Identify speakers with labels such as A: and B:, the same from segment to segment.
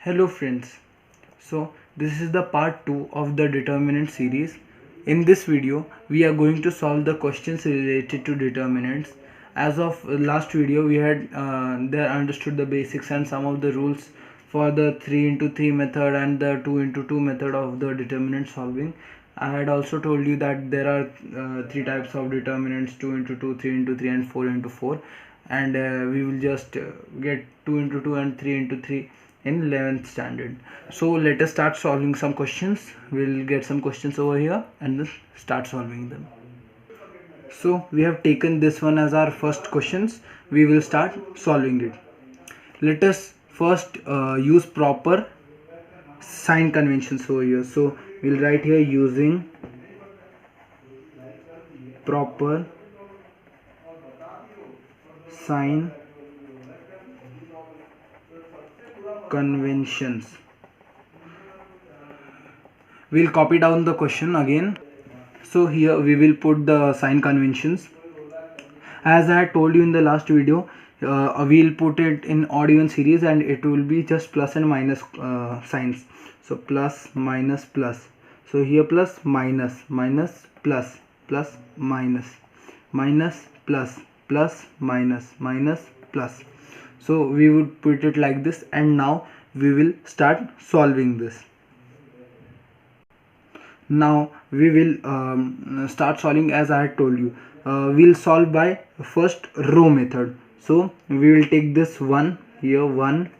A: Hello friends, so this is the part 2 of the determinant series. In this video we are going to solve the questions related to determinants. As of last video we had there understood the basics and some of the rules for the 3 into 3 method and the 2 into 2 method of the determinant solving. I had also told you that there are 3 types of determinants: 2 into 2, 3 into 3 and 4 into 4, and we will just get 2 into 2 and 3 into 3 in 11th standard. So let us start solving some questions. We'll get some questions over here and then start solving them. So we have taken this one as our first questions. We will start solving it. Let us first use proper sign conventions over here. So we'll write here using proper sign conventions. We'll copy down the question again. So here we will put the sign conventions. As I had told you in the last video, we'll put it in odd even series and it will be just plus and minus signs. So plus, minus, plus. So here plus, minus, minus, plus, plus, minus, minus, plus, plus, minus, minus, plus. So we would put it like this, and now we will start solving this. Now we will start solving as I had told you. We'll solve by first row method. So we will take this one here, one,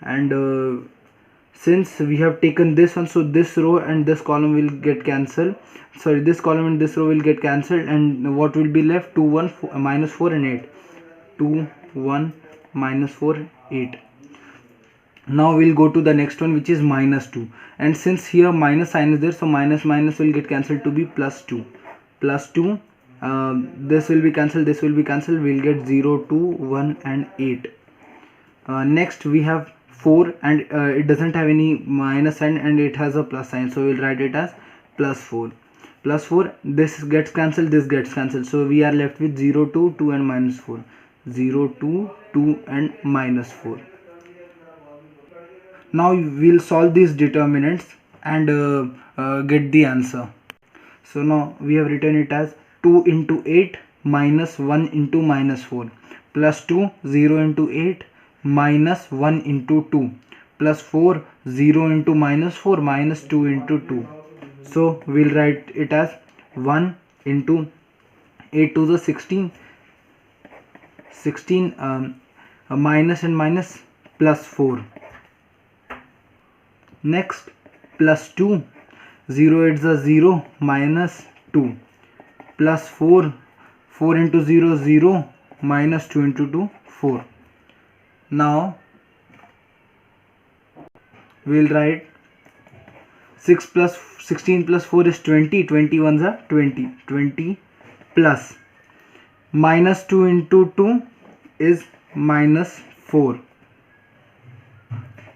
A: and since we have taken this one, so this row and this column will get cancelled. Sorry, this column and this row will get cancelled, and what will be left? 2, 1, 4, minus 4 and 8. 2, 1, minus 4, 8. Now we'll go to the next one, which is minus 2, and since here minus sign is there, so minus minus will get cancelled to be plus 2. Plus 2, this will be cancelled, this will be cancelled, we'll get 0, 2, 1 and 8. Next we have 4, and it doesn't have any minus sign and it has a plus sign, so we'll write it as plus 4. Plus 4, this gets cancelled, this gets cancelled, so we are left with 0, 2, 2 and minus 4. 0, 2, 2 and minus 4. Now we'll solve these determinants and get the answer. So now we have written it as 2 into 8 minus 1 into minus 4 plus 2, 0 into 8 minus 1 into 2 plus 4, 0 into minus 4 minus 2 into 2. So we'll write it as 1 into 8 to the 16, minus and minus plus 4. Next plus 2, 0 8 is 0 minus 2 plus 4, 4 into 0 0 minus 2 into 2 4. Now we'll write 6 plus 16 plus 4 is 20, 21 is 20, 20 plus minus 2 into 2 is minus 4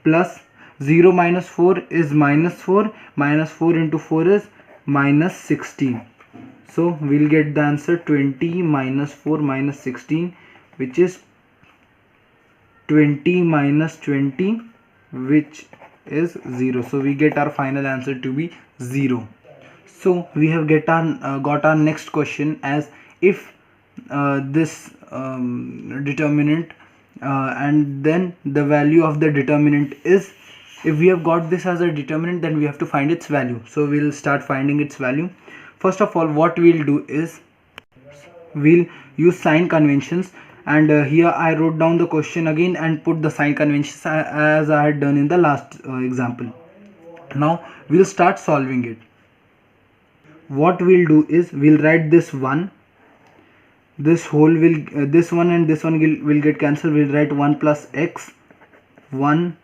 A: plus 0 minus 4 is minus 4, minus 4 into 4 is minus 16. So we'll get the answer 20 minus 4 minus 16, which is 20 minus 20, which is 0. So we get our final answer to be 0. So we have got our next question as if this determinant and then the value of the determinant is, if we have got this as a determinant, then we have to find its value. So we'll start finding its value. First of all, what we'll do is we'll use sign conventions, and here I wrote down the question again and put the sign conventions as I had done in the last example. Now we'll start solving it. What we'll do is we'll write this one, this whole will this one and this one will get cancelled. We'll write 1 plus x, 1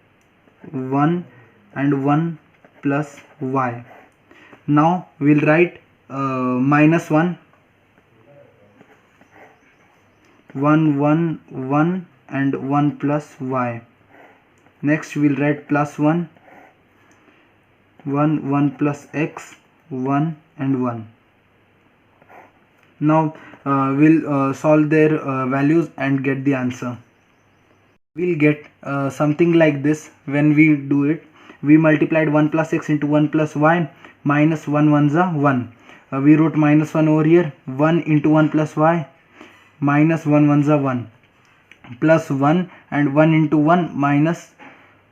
A: 1 and 1 plus y. Now we'll write minus 1, 1 1 1 and 1 plus y. Next we'll write plus 1, 1 1 plus x, 1 and 1. Now we'll solve their values and get the answer. we'll get something like this. When we do it, we multiplied 1 plus x into 1 plus y, minus 1 ones are 1. We wrote minus 1 over here. 1 into 1 plus y, minus 1 ones are 1, plus 1, and 1 into 1 minus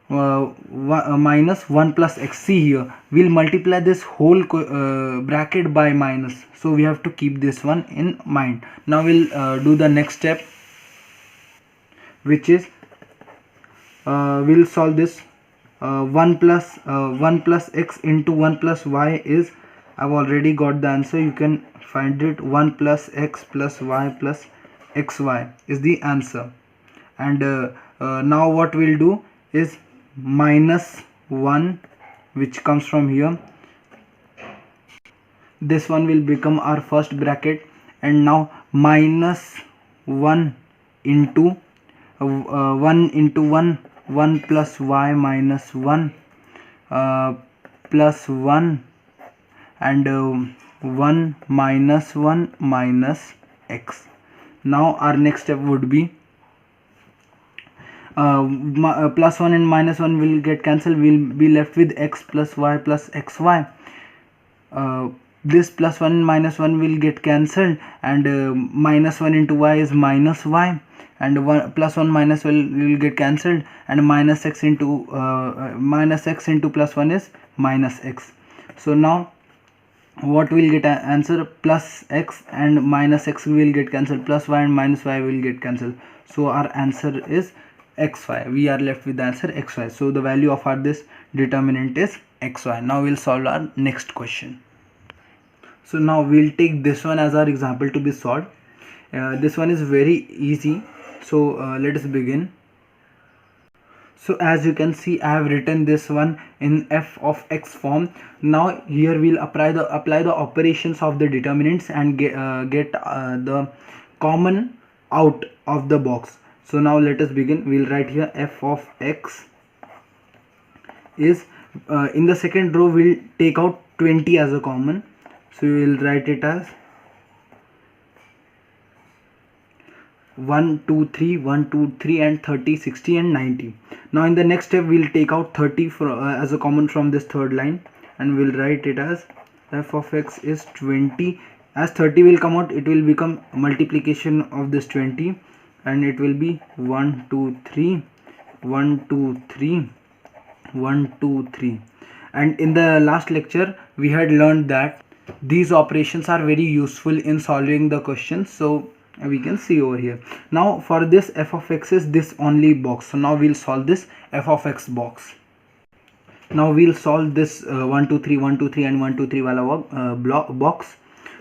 A: minus 1 plus x. See here, we'll multiply this whole bracket by minus, so we have to keep this one in mind. Now we'll do the next step, which is we'll solve this. 1 plus x into 1 plus y is, I've already got the answer, you can find it. 1 plus x plus y plus xy is the answer. And now what we'll do is minus 1, which comes from here. This one will become our first bracket, and now minus 1 into 1 into 1, 1 plus y minus 1 plus 1, and 1 minus 1 minus x. Now our next step would be plus 1 and minus 1 will get cancelled. We'll be left with x plus y plus xy. This plus 1 and minus 1 will get cancelled, and minus 1 into y is minus y, and 1 plus 1 minus will get cancelled, and minus x into plus 1 is minus x. So now what will get answer? Plus x and minus x will get cancelled, plus y and minus y will get cancelled. So our answer is xy. We are left with the answer xy. So the value of our this determinant is xy. Now we'll solve our next question. So now we'll take this one as our example to be solved. This one is very easy. So let us begin. So as you can see, I have written this one in f of x form. Now here we'll apply the operations of the determinants and get the common out of the box. So now let us begin. We'll write here f of x is in the second row we'll take out 20 as a common. So we will write it as 1, 2, 3, 1, 2, 3, and 30, 60, and 90. Now in the next step we'll take out 30 as a common from this third line, and we'll write it as f of x is 20. As 30 will come out, it will become multiplication of this 20, and it will be 1, 2, 3, 1, 2, 3, 1, 2, 3. And in the last lecture we had learned that these operations are very useful in solving the questions. So we can see over here. Now for this f of x is this only box. So now we'll solve this f of x box. Now we'll solve this 1, 2, 3, 1, 2, 3, and 1, 2, 3 wala box.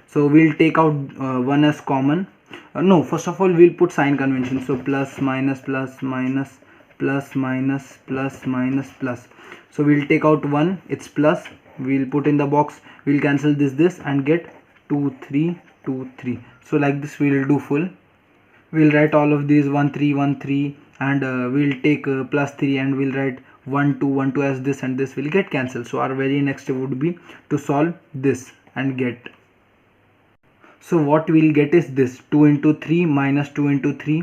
A: So we'll take out 1 as common. No, first of all we'll put sign convention. So plus minus plus minus plus minus plus minus plus. So we'll take out 1, it's plus, we'll put in the box, we'll cancel this and get 2, 3, 2, 3. So like this we'll do full. We'll write all of these 1, 3, 1, 3, and we'll take plus 3 and we'll write 1, 2, 1, 2 as this, and this will get cancelled. So our very next step would be to solve this and get. So what we'll get is this 2 into 3 minus 2 into 3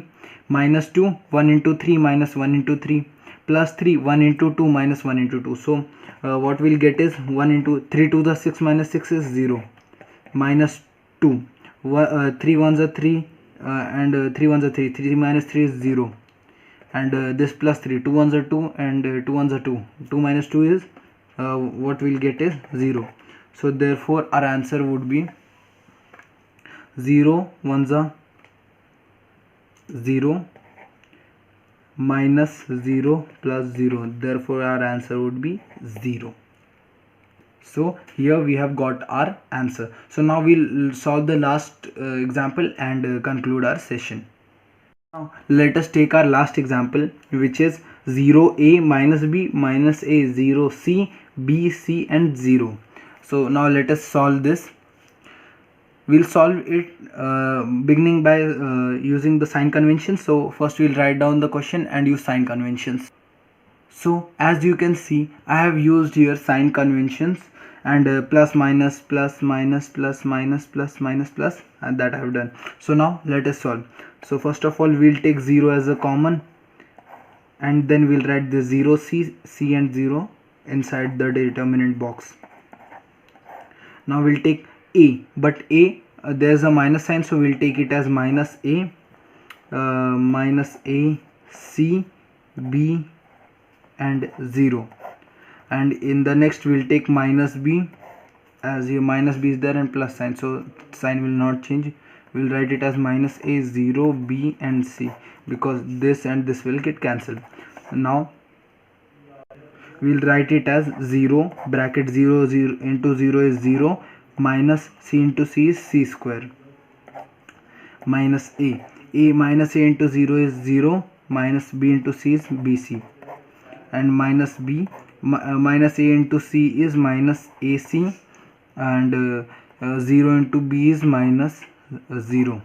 A: minus 2, 1 into 3 minus 1 into 3 plus 3, 1 into 2 minus 1 into 2. So what we'll get is 1 into 3 to the 6 minus 6 is 0, minus 2, 3 ones are 3 and 3 ones are 3, 3 minus 3 is 0, and this plus 3, 2 ones are 2 and 2 ones are 2, 2 minus 2 is what we'll get is 0. So therefore our answer would be 0 ones are 0 minus 0 plus 0. Therefore our answer would be 0. So here we have got our answer. So now we'll solve the last example and conclude our session. Now let us take our last example, which is 0a minus b minus a, 0c, b, c, and 0. So now let us solve this. We'll solve it beginning by using the sign convention. So first we'll write down the question and use sign conventions. So as you can see, I have used here sign conventions and plus minus plus minus plus minus plus minus plus, and that I have done. So now let us solve. So first of all we'll take 0 as a common. and then we'll write the 0 c and 0 inside the determinant box. Now we'll take a, but a there's a minus sign, so we'll take it as minus a, c, b and 0. And in the next we'll take minus b, as your minus b is there and plus sign, so sign will not change. We'll write it as minus a, 0, b and c, because this and this will get cancelled. Now we'll write it as 0 bracket 0 into 0 is 0, minus c into c is c square, minus a minus a into 0 is 0, minus b into c is bc, and minus b minus a into c is minus ac, and 0 into b is minus 0.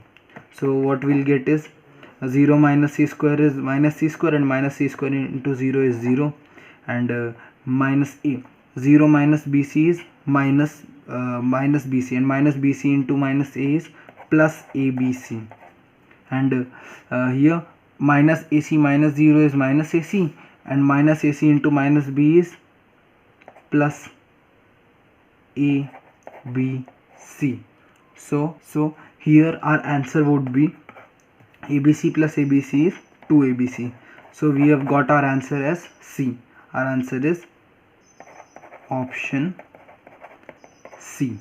A: So what we'll get is 0 minus c square is minus c square, and minus c square into 0 is 0, and minus a, 0 minus bc is minus bc, and minus bc into minus a is plus abc, and here minus ac minus 0 is minus ac, and minus ac into minus b is plus abc. So here our answer would be abc plus abc is 2abc. So we have got our answer as C. Our answer is option C.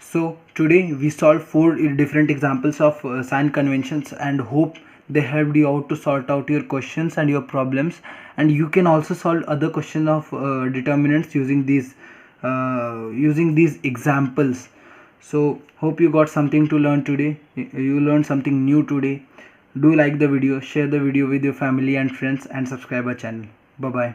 A: So today we solved 4 different examples of sign conventions, and hope they helped you out to sort out your questions and your problems. And you can also solve other questions of determinants using these examples. So hope you got something to learn today. You learned something new today. Do like the video, share the video with your family and friends, and subscribe our channel. Bye bye.